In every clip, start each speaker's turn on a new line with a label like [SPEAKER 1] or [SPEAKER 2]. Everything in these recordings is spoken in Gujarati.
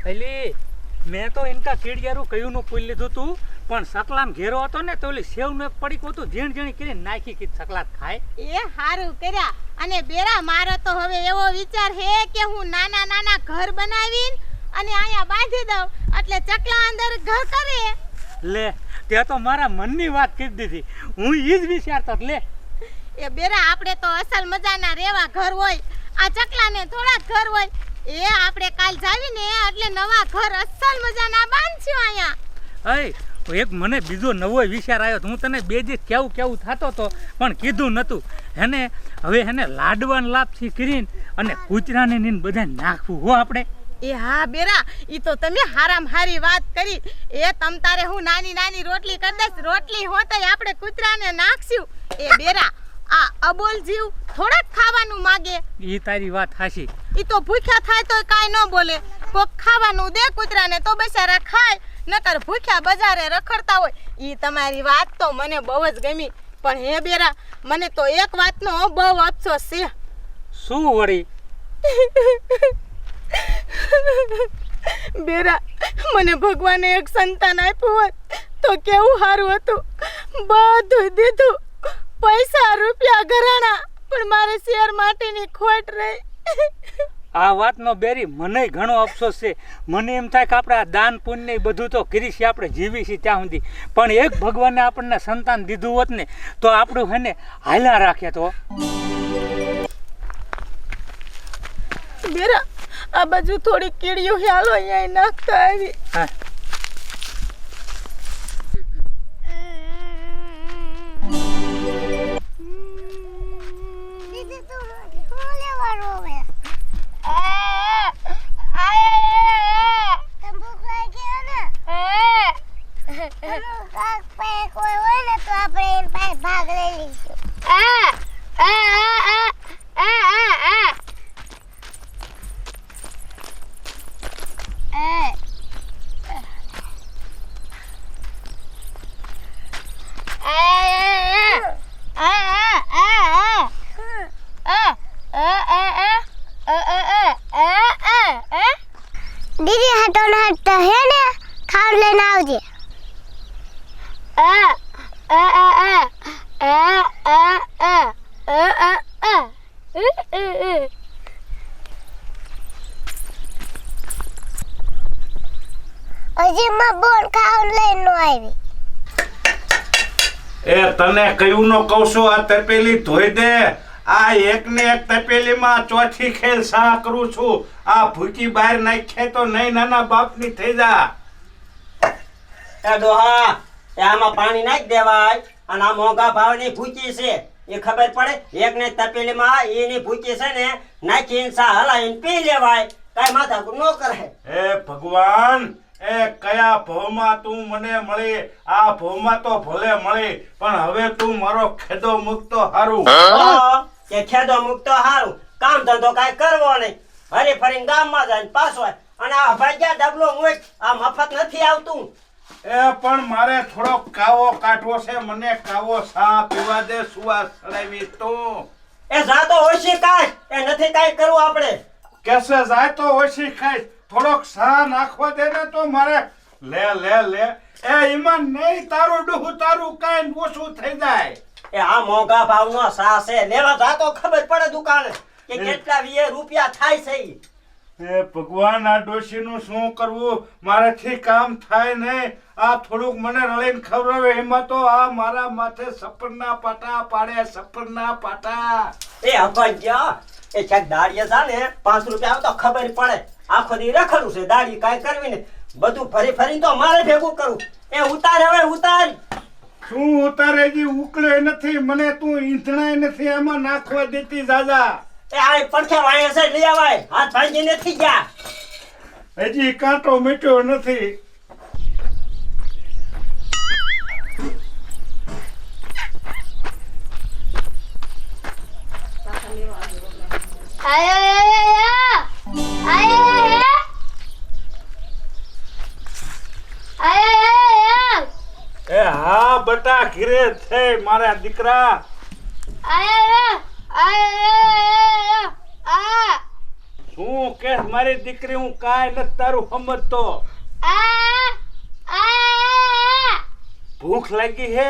[SPEAKER 1] અલી મેં તો ઇનકા કીડિયારું કયું નું પૂલ લીધું તું પણ સકલામ ઘેરો હતો ને તો ઓલી સેવ નું એક પડીક હતું ઝીણ ઝીણી કરીને નાખી કે સકલાત ખાય
[SPEAKER 2] એ હારું કર્યા. અને બેરા મારો તો હવે એવો વિચાર હે કે હું નાના નાના ઘર બનાવીને અને અહીંયા બાંધી દઉં એટલે ચકલા અંદર ઘર કરે.
[SPEAKER 1] લે તે તો મારા મનની વાત કરી દીધી. હું ઈ જ વિચારતો લે
[SPEAKER 2] એ બેરા આપણે તો અસલ મજાના રેવા ઘર હોય, આ ચકલાને થોડા ઘર હોય. એ આપણે કાલ જાવીને એટલે નવા ઘર અસલ મજાના બાંધશું અહીંયા.
[SPEAKER 1] અય એક મને બીજો નવો વિચાર આવ્યો. હું તને બે દિવસ કેવું થતો તો પણ કીધું નતું. હેને હવે હેને લાડવાન લાપસી કરીને અને કૂતરાને નીન બધા નાખવું હો આપણે.
[SPEAKER 2] એ હા બેરા, ઈ તો તમે હારામ હારી વાત કરી. એ તમ તારે હું નાની નાની રોટલી કરી દઈશ, રોટલી હોતય આપણે કૂતરાને નાખશું. એ બેરા આ અબોલ જીવ થોડાક ખાવાનું માગે.
[SPEAKER 1] ઈ તારી વાત હાચી.
[SPEAKER 2] ઈ તો ભૂખ્યા થાય તો કાઈ ન બોલે. કોક ખાવાનું દે કૂતરાને તો બચારા ખાય, નકર ભૂખ્યા બજારે રખડતા હોય. ઈ તમારી વાત તો મને બહુ જ ગમી. પણ હે બેરા, મને તો એક વાતનો બહુ અફસોસ છે.
[SPEAKER 1] શું વળી?
[SPEAKER 2] બેરા, મને ભગવાને એક સંતાન આપ્યું હોત તો કેવું સારું હતું. બધું દીધું, પૈસા રૂપિયા ઘરાણા, પણ મારે શેર માટેની ખોટ રહી.
[SPEAKER 1] આ વાતનો બેરી મને ઘણો અફસોસ છે. મને એમ થાય કે આપણે આ દાન પુણ્ય બધું તો કરી છે, આપણે જીવી છીએ ત્યાં સુધી. પણ એક ભગવાને આપણને સંતાન દીધું હોત ને તો આપણું હેને હાલ્યા રાખે. તો
[SPEAKER 2] બેરા આ બાજુ થોડી કીડીઓ હાલો અહીંયા નાખતા આવી.
[SPEAKER 1] હા
[SPEAKER 3] દીદી હટો ને હટો હે ને ખાવ લઈને આવજે. હજી માં બોલ ખાવ લઈને આવી.
[SPEAKER 4] એ તને કયું નો કહું છું, આ તપેલી ધોઈ દે. આ એક ને એક તપેલીમાં ચોથી ખેલ સા કરું છું. આ ભૂકી બહાર નાખે તો નહીં નાના બાપની થઈ જા.
[SPEAKER 5] એ ડોહા, એ આમાં પાણી નાખી દેવાય અને આ મોંઘા ભાવની ભૂકી છે એ ખબર પડે. એક ને તપેલીમાં એની ભૂકી છે ને નાખીને સા હલાવીને પી લેવાય, કાંઈ માથાકૂટ ન કરે.
[SPEAKER 4] એ ભગવાન, એ કયા ભવમાં તું મને મળી? આ ભવમાં તો ભલે મળી, પણ હવે તું મારો ખેદો મુકતો હારું.
[SPEAKER 5] કે ખેદો મુકતો હારું, કામ ધંધો કાંઈ કરવો નહીં, હરી ફરીને ગામમાં જાય પાછો અને આ ભાગ્યા ડબલો મૂક, આ મફત નથી આવતું.
[SPEAKER 4] એ પણ મારે થોડો કાવો કાઢવો છે. મને કાવો સા પીવા દે, સુવા સડાવી તું.
[SPEAKER 5] એ જાતો ઓછી કાઢ, એ નથી કાંઈ કરવું આપણે.
[SPEAKER 4] કેસે જાય તો ઓછી ખાઈશ, થોડોક સા નાખવા દે ને તો મારે. લે લે લે, એ ઈમાન નહીં, તારું ડૂહું તારું કાંઈ ઓછું થઈ જાય.
[SPEAKER 5] એ આ મોંઘા ભાવનો સા છે, લેવા જાતો ખબર પડે દુકાને કે કેટલા 20 રૂપિયા થાય છે.
[SPEAKER 4] એ ભગવાન, આ ડોશીનું શું કરવું? મારાથી કામ થાય નહીં. આ થોડુંક મને રળીને ખવડાવે, એમાં તો આ મારા માથે સપરના પાટા પાડે, સપરના પાટા.
[SPEAKER 5] એ અભજ્યા, એ ક્યાંક દાડીએ જા ને 5 રૂપિયા આવે તો ખબર પડે. આખો દી રખડું છે, દાડી કાંઈ કરવી ને બધું ફરી ફરીને તો મારે ભેગું કરવું. એ ઉતાર હવે ઉતાર.
[SPEAKER 4] શું ઉતારે? જી ઉકળે નથી મને, તું ઈંધણાય નથી આમાં નાખવા દેતી દાદા.
[SPEAKER 5] એ આ પડખે વાય છે, લઈ આવાય. હાથ ભાંગી નથી ગયા,
[SPEAKER 4] હજી કાંટો મીઠો નથી. એ હા બટા, ઘીરે છે મારા દીકરા. શું કે મારી દીકરી હું કાંઈ નથી તારું સમજતો. ભૂખ લાગી હે?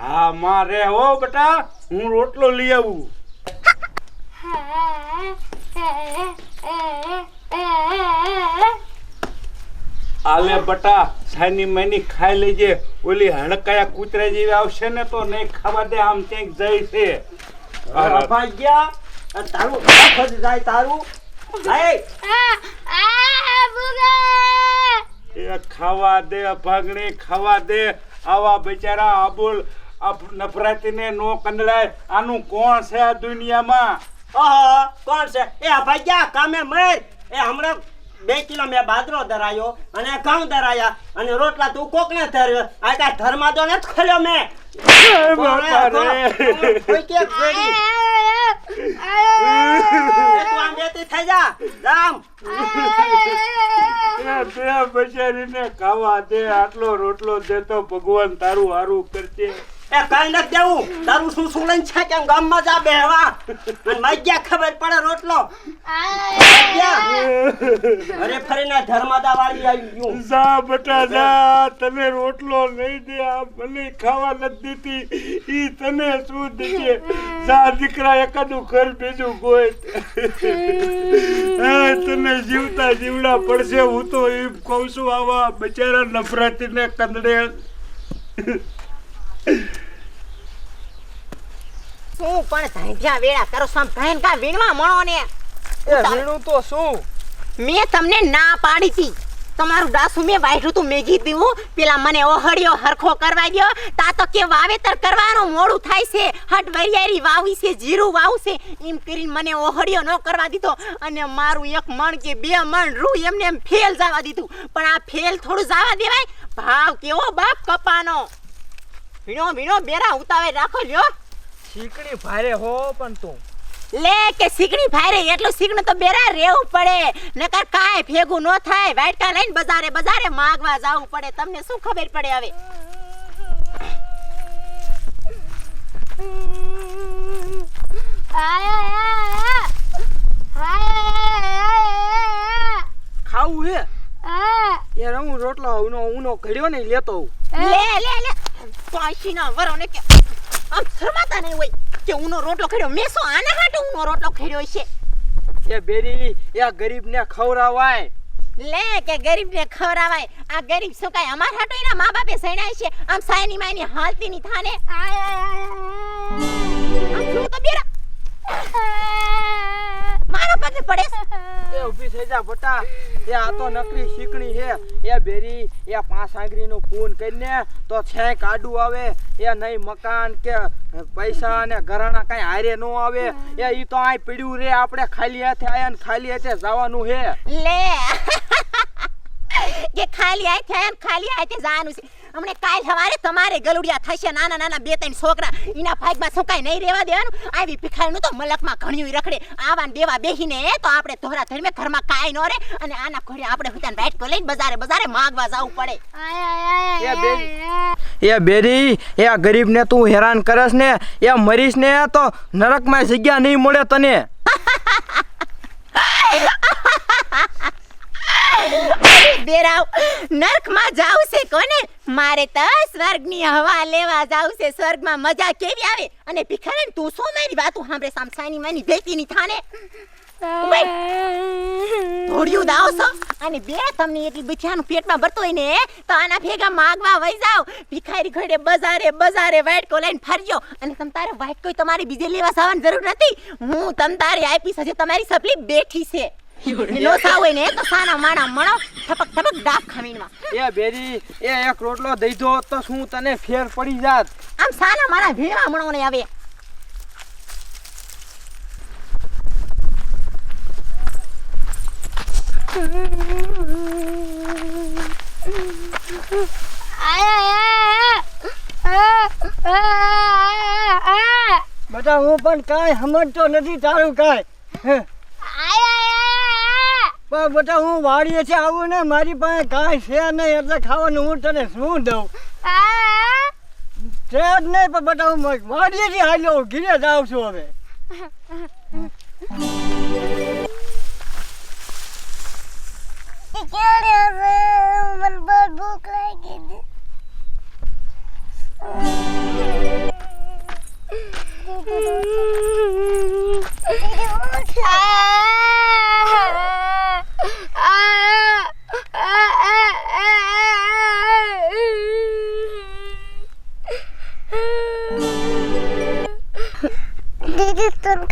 [SPEAKER 4] હા મારે હો બેટા, હું રોટલો લઈ આવું. આલે બટા, સાની માની ખાઈ લેજે. ઓલી હડકાયા કૂતરા જેવી આવશે ને તો નહીં ખાવા દે. આમ ક્યાંક જાય છે.
[SPEAKER 5] ભાગ્યા તારું આખો જ જાય તારું.
[SPEAKER 4] એ ખાવા દે ભાગણી, ખાવા દે. આવા બિચારા આબુલ નફરાતીને નો કંદડાય. આનું કોણ છે આ દુનિયામાં?
[SPEAKER 5] ઓહો કોણ છે? એ ભાગ્યા કામે મર. એ હમણાં 2 કિલો મેં બાજરો ધરાયો અને ઘઉં ધરાયા અને રોટલા તું કોકને ધર્યો. આ કાંઈ ધર્માદો નથી ખોલ્યો મેં.
[SPEAKER 4] બાપા રે.
[SPEAKER 5] કોઈ કે છોડી. તું આમ બેઠી થઈ જા રામ.
[SPEAKER 4] બે બચારીને ખાવા દે. આટલો રોટલો દે તો ભગવાન તારું હારું કરશે.
[SPEAKER 5] એ કઈ નથી દેવું. તારું શું શું લઈને છે કેમ ગામમાં જા બેહવા. અને માગ્યા ખબર પડે રોટલો. અરે ફરીને ધર્માદા વાળી આવી ગયું.
[SPEAKER 4] જા બેટા જા. તને રોટલો નહીં દે. આ મને ખાવા નથી દેતી. ઈ તને શું દેશે? જા દીકરા, એકાદું ઘર બીજું ગોત. તને જીવતા જીવડા પડશે. હું તો એમ કહું છું, આવા બચારા નફરતીને કંદડે.
[SPEAKER 2] શું પણ ધાંધ્યા વેળા કરો છો? આમ ધાન કા વીણવા મળો ને.
[SPEAKER 6] એ વીણું તો શું?
[SPEAKER 2] મેં તમને ના પાડી હતી. તમારું ડાસુ મેં વાઢ્યું તું મેગી દીવું. પેલા મને ઓહળિયો હરખો કરવા દ્યો. તા તો કે વાવેતર કરવાનું મોડું થાય છે. હટ વરિયારી વાવી છે, જીરું વાવું છે. એમ કરીને મને ઓહળિયો ન કરવા દીધો અને મારું 1 મણ કે 2 મણ રૂ એમને એમ ફેલ જવા દીધું. પણ આ ફેલ થોડું જવા દેવાય? ભાવ કેવો બાપ કપાનો. વીણો વીણો બેરા ઉતાવે રાખો લ્યો.
[SPEAKER 6] શીકણી ભારે હો પણ તું.
[SPEAKER 2] લે કે શીકણી ભારે એટલું શીકણું તો બેરા રહેવું પડે. નકર કાંઈ ભેગું ન થાય. વાટકા લઈને બજારે બજારે માગવા જવું પડે. તમને શું ખબર પડે હવે?
[SPEAKER 6] ખાવું હે? યાર હું રોટલો ઉનો ઘડ્યો ને લેતો આવું.
[SPEAKER 2] લે લે લે પાછીના વરોને કે આમ શરમાતા નહીં હોય કે ઉનો રોટલો ખેડ્યો. મેં શું આના હાટુ ઉનો રોટલો ખેડ્યો છે?
[SPEAKER 6] એ બેરી એ ગરીબને ખવરાવાય.
[SPEAKER 2] લે કે ગરીબને ખવરાવાય. આ ગરીબ શું કાંઈ અમાર હાટુ એના મા બાપે સણાય છે? આમ સાયની માયની હાલતી ની થાને. આમ શું તો બેરા મારો પગે પડે છે.
[SPEAKER 6] એ ઊભી થઈ જા બટા. એ આ તો નકરી શીકણી હે. એ બેરી એ 5 આંગળીનું પૂન કરીને તો છેક આડું આવે. એ નહીં મકાન કે પૈસા ને ઘરાણા કઈ હારે નો આવે. એ ઈ તો આય પડ્યું રે. આપણે ખાલી હાથે આયા ને ખાલી હાથે જવાનું હે.
[SPEAKER 2] લે કે ખાલી હાથે આયા ને ખાલી હાથે જવાનું છે. હમણે કાલ સવારે તમારે ગલુડિયા થશે. નાના નાના 2-3 છોકરા. એના ભાગમાં શું કાંઈ નહીં રહેવા દેવાનું. આવી ભિખારીનું તો મલકમાં ઘણ્યું રખડે. આવા ને દેવા બેહીને તો આપણે ધોરા ધરમે ઘરમાં કાંઈ ન રહે. અને આના ઘોડે આપણે હુતાને વાટકો લઈને બજારે બજારે માગવા જવું પડે.
[SPEAKER 6] એ બેરી એ ગરીબને તું હેરાન કરસ ને એ મરીશ ને તો નરકમાં જગ્યા નહીં મળે તને.
[SPEAKER 2] બેરાવ નરકમાં જાવું છે કોને? મારે તો સ્વર્ગની હવા લેવા જાવું છે. સ્વર્ગમાં મજા કેવી આવે? અને ભિખારી તું શું મારી વાતો સાંભળે? સામસાની માની બેટી ની થાને થોડિયું દાવ છો અને બે તમને એટલી બચ્ચાનું પેટમાં ભરતો હોય ને તો આના ભેગા માગવા વઈ જાવ. ભિખારી ઘોડે બજારે બજારે વાટકો લઈને ફરજો. અને તમ તારે વાટકો તમારે બીજે લેવા જવાની જરૂર નથી. હું તમ તારે આપીશ. હજી તમારી સપલી બેઠી છે. નો સાવ ને તો સાના માણા મણો થપક થપક ડાક ખમીનમાં.
[SPEAKER 6] એ બેરી એ એક રોટલો દઈ દો તો શું તને ફેર પડી જાત.
[SPEAKER 2] આમ સાના માણા ભીડવા મણો ને આવે.
[SPEAKER 6] બેટા હું પણ કાંઈ સમજતો નથી તારું કાંઈ. પણ બેટા હું વાડીએ છે આવું ને મારી પાસે કાંઈ છે નહીં એટલે ખાવાનું હું તને શું દઉં? છે જ નહીં. પણ બેટા હું વાડીએથી હાલ્યો ઘીરે જાઉં છું હવે.
[SPEAKER 3] ક્યારે હશે? મને બહુ ભૂખ લાગી છે. દીદી ઉઠ. દીદી તને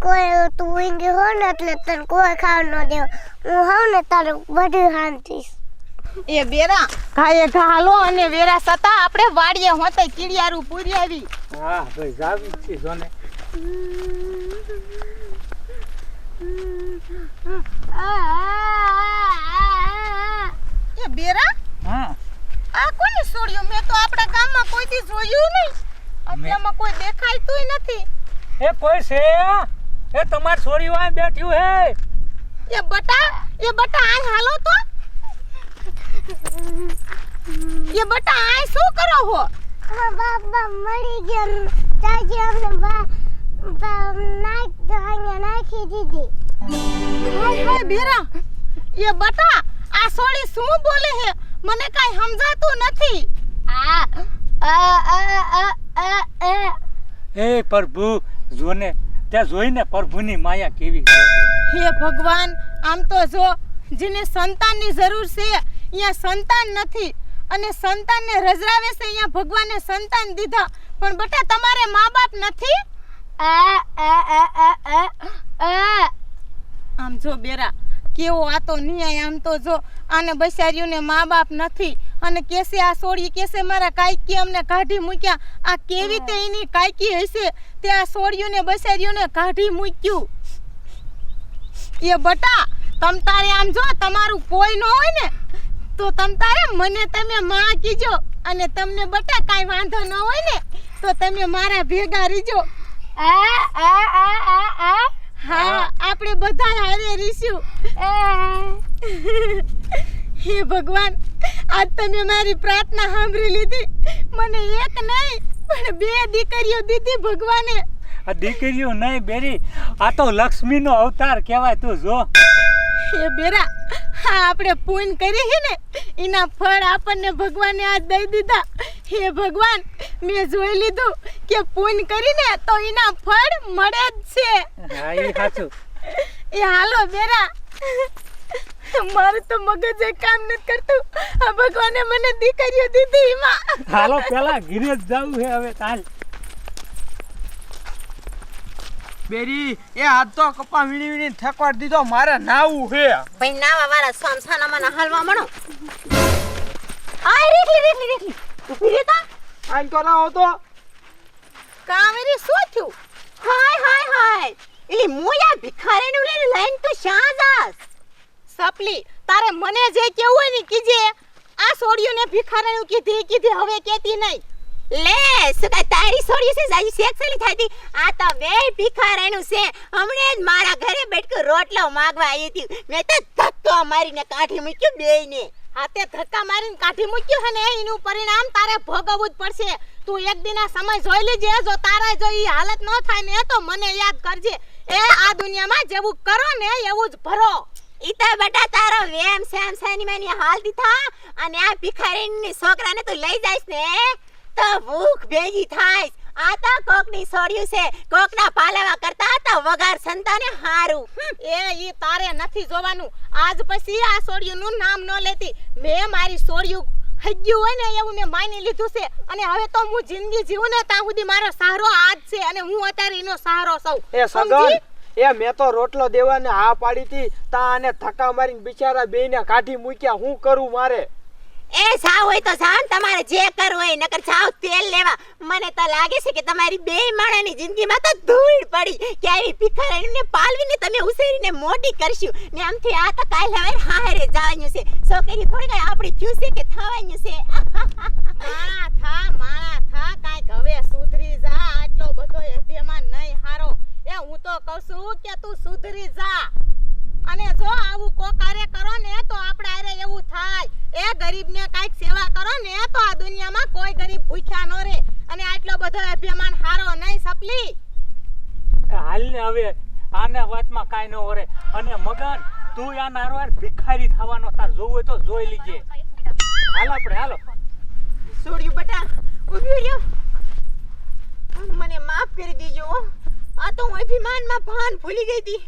[SPEAKER 3] કોઈ તું ઊંઘી હો ને એટલે તને કોઈ ખાવા ન દે. હું હોઉં ને તારે બધું શાંતિ.
[SPEAKER 2] એ બેરા ઘાયે ઘાલો અને વેરા સતા આપણે વાડીએ હોતે કીડિયારું પૂરી આવી.
[SPEAKER 1] હા ભાઈ જાવી જ છે જોને.
[SPEAKER 2] એ બેરા
[SPEAKER 1] હા
[SPEAKER 2] આ કોને છોડ્યું? મેં તો આપણા ગામમાં કોઈથી જોયું નહીં. અત્યારમાં કોઈ દેખાયતુંય નથી.
[SPEAKER 1] એ કોઈ છે? એ તમાર છોડીઓ આ બેઠ્યું હે.
[SPEAKER 2] એ બટા આ હાલો તો. એ બટા આ શું કરો હો?
[SPEAKER 3] હા બાપા મરી ગયા. ચાચી અમને નાખી દીધી.
[SPEAKER 2] હાય બેરા એ બટા આ સોળી શું બોલે હે? મને કાઈ સમજાતું નથી.
[SPEAKER 1] એ પ્રભુ જોને ત્યાં જોઈને પ્રભુની માયા કેવી છે.
[SPEAKER 2] હે ભગવાન આમ તો જો જેને સંતાનની જરૂર છે અહીંયા સંતાન નથી અને સંતાનને રજરાવે છે. અહીંયા ભગવાને સંતાન દીધા પણ બટા તમારે મા બાપ નથી. આમ જો બેરા કેવો આતો ન્યાય. આમ તો જો આને બસારીઓને મા બાપ નથી અને કેસે આ સોળી કેસે મારા કાયકી અમને કાઢી મૂક્યા. આ કેવી તે એની કાયકી હશે તે આ સોળીઓને બસારીઓને કાઢી મૂક્યું. એ બટા તમ તારે આમ જો તમારું કોઈ ન હોય ને તો તમ તારે મને તમે માં કીજો અને તમને બટા કાઈ વાંધો ન હોય ને તો તમે મારા ભેગા રીજો. હા આપણે બધા હારે રીશું. હે ભગવાન આજ તમે મારી પ્રાર્થના સાંભળી લીધી. મને એક નહીં પણ 2 દીકરીઓ દીધી ભગવાને.
[SPEAKER 1] આ દીકરીઓ નહીં બેરી, આ તો લક્ષ્મીનો અવતાર કહેવાય. તું જો
[SPEAKER 2] હે બેરા હા આપણે પુણ્ય કરી હે ને એના ફળ આપણને ભગવાને આજ દઈ દીધા. હે ભગવાન મેં જોઈ લીધું કે પુણ્ય કરીને તો એના ફળ મળે જ છે.
[SPEAKER 1] હા એ સાચું.
[SPEAKER 2] એ હાલો બેરા મારું તો મગજ કામ નથી કરતું. આ ભગવાને મને દીકરીઓ દીધી એમાં.
[SPEAKER 1] હાલો પેલા ઘીરે જ જવું છે હવે. તાલ
[SPEAKER 6] બેરી એ આજ તો કપા વીણી થકવાડ દીધો. મારે નાવું હે.
[SPEAKER 2] ભાઈ નાવા વાળા સ્વામસાનામાં હલવા મણો. આ રેખલી ઊભી રહેતા
[SPEAKER 6] આઈ તો ના હોતો.
[SPEAKER 2] કાવેરી શું થયું? હાય એલી મોયા ભિખારીનું લઈને તો શ્યાં જાસ? સપલી તારે મને જે કેવું હોય ને કીજે. આ સોડિયોને ભિખારીનું કીધી હવે કેતી નહીં. લે સુકા તારી સોડિયો છે જાજી સેક્સલી થાતી. આ તો વે ભિખારીનું છે. હમણે જ મારા ઘરે બેઠકો રોટલો માંગવા આવી હતી. મેં તો ધક્કો મારીને કાઢી મૂક્યું બેયને. હાથે ધક્કા મારીને કાઢી મૂક્યું હે ને એનું પરિણામ તારે ભોગવવું જ પડશે. તું એક દિના સમય જોઈ લેજે. જો તારા જો ઈ હાલત ન થાય ને તો મને યાદ કરજે. એ આ દુનિયામાં જેવું કરો ને એવું જ ભરો. ઈતા બેટા તારો વેમ સેમ સાની માની હાલ દીધા અને આ ભિખારીની છોકરાને તું લઈ જાઈસ ને તો ભૂખ ભેગી થાય. આ તો કોકની સોડિયું છે. કોકના પાલાવા કરતા તો વગાર સંતાને હારું. એ ઈ તારે નથી જોવાનું. આજ પછી આ સોડિયુંનું નામ ન લેતી. મેં મારી સોડિયું હગ્યું હોય ને એવું મેં માની લીધું છે અને હવે તો હું જિંદગી જીવું ને ત્યાં સુધી મારો સહારો આજ છે અને હું અત્યારે એનો સહારો સૌ.
[SPEAKER 6] એ સગન એ મેં તો રોટલો દેવાને હા પાડી હતી. તા અને ધક્કા મારીને બિચારા બેયને કાઢી મૂક્યા. હું કરું મારે?
[SPEAKER 2] એ જાવ હોય તો જાન તમારે જે કરવું હોય. નકર જાવ તેલ લેવા. મને તો લાગે છે કે તમારી બે માણાની જિંદગીમાં તો ધૂળ પડી કે આવી ભિખારીને પાલવીને તમે ઉછેરીને મોટી કરશું ને આમથી આ તો કાલ હવે હારે જવાનું છે. છોકરી થોડી કઈ આપણી થયું છે કે થવાનું છે. માણા થા કાંઈક હવે સુધરી જા. આટલો બધો અભિમાન નહીં હારો. એ હું તો કહું છું કે તું સુધરી જા અને જો આવું કોકારે કરો ને તો આપણે આરે એવું થાય. એ ગરીબને કાઈક સેવા કરો ને તો આ દુનિયામાં કોઈ ગરીબ ભૂખ્યા ન રહે અને આટલો બધો અભિમાન હારો નહીં. સપલી
[SPEAKER 1] હાલ ને હવે આને વાતમાં કાંઈ ન ઓરે. અને મગન તું યા નારવાર ભિખારી થવાનો તાર જોવું હોય તો જોઈ લીજે. હાલો આપણે હાલો.
[SPEAKER 2] છોડ્યું બટા ઉભી રહ્યો. મને માફ કરી દીજો હો. આ તો હું અભિમાનમાં ભાન ભૂલી ગઈ હતી.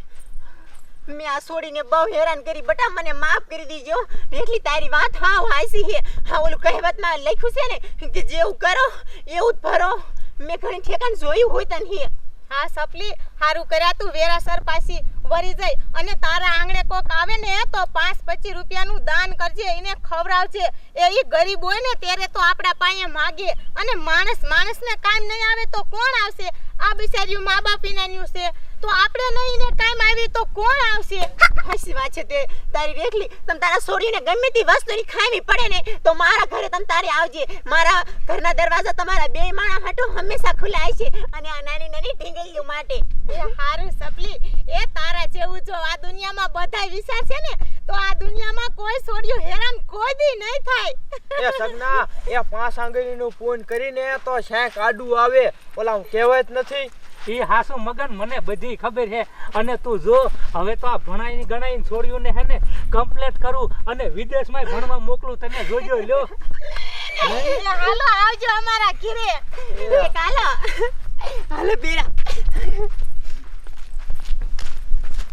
[SPEAKER 2] મેં આ છોડીને બહુ હેરાન કરી બટા, મને માફ કરી દીજો. એટલી તારી વાત હાવ હાસી છે. હા ઓલું કહેવતમાં લખ્યું છે ને કે જેવું કરો એવું જ ભરો. મેં ઘણી ઠેકાણ જોયું હોય તને હે. હા સપલી હારું કર્યા તું વેરાસર પાછી વરી જઈ અને તારા આંગણે કોક આવે ને તો 5-25 રૂપિયાનું દાન કરજે, એને ખવડાવજે. એ ગરીબ હોય ને ત્યારે તો આપણા પાસે માગે અને માણસને કામ નહીં આવે તો કોણ આવશે? આ બિચારીયું મા બાપ વિનાનું છે તો આપણે નહીં ને કામ આવી તો કોણ આવશે? હાસી વાત છે તે તારી રેખલી. તમ તારા છોડીને ગમે તે વસ્તુની ખાવી પડે ને તો મારા ઘરે તમ તારે આવજે. મારા ઘરના દરવાજા તમારા બે માણા હાટો હંમેશા ખુલ્લા છે અને આ નાની નાની ઢીંગલીઓ માટે. એ હારું સપલી, એ તારા જેવું જો આ દુનિયામાં બધાય વિચાર છે ને તો આ દુનિયામાં કોઈ છોડ્યું હેરાન કોઈ દી નહીં થાય.
[SPEAKER 6] એ સગના એ 5 આંગળીનું પૂન કરીને તો શેક આડું આવે. ઓલા કહેવત નથી
[SPEAKER 1] એ હાસુ મગન મને બધી ખબર છે. અને તું જો હવે તો આ ભણાઈ ગણાઈને છોડ્યું ને હે ને કમ્પ્લીટ કરું અને વિદેશમાં ભણવા મોકલું. તમે જોજો લ્યો.
[SPEAKER 2] હાલો આવજો અમારા ઘરે. હાલો હાલો બેરા.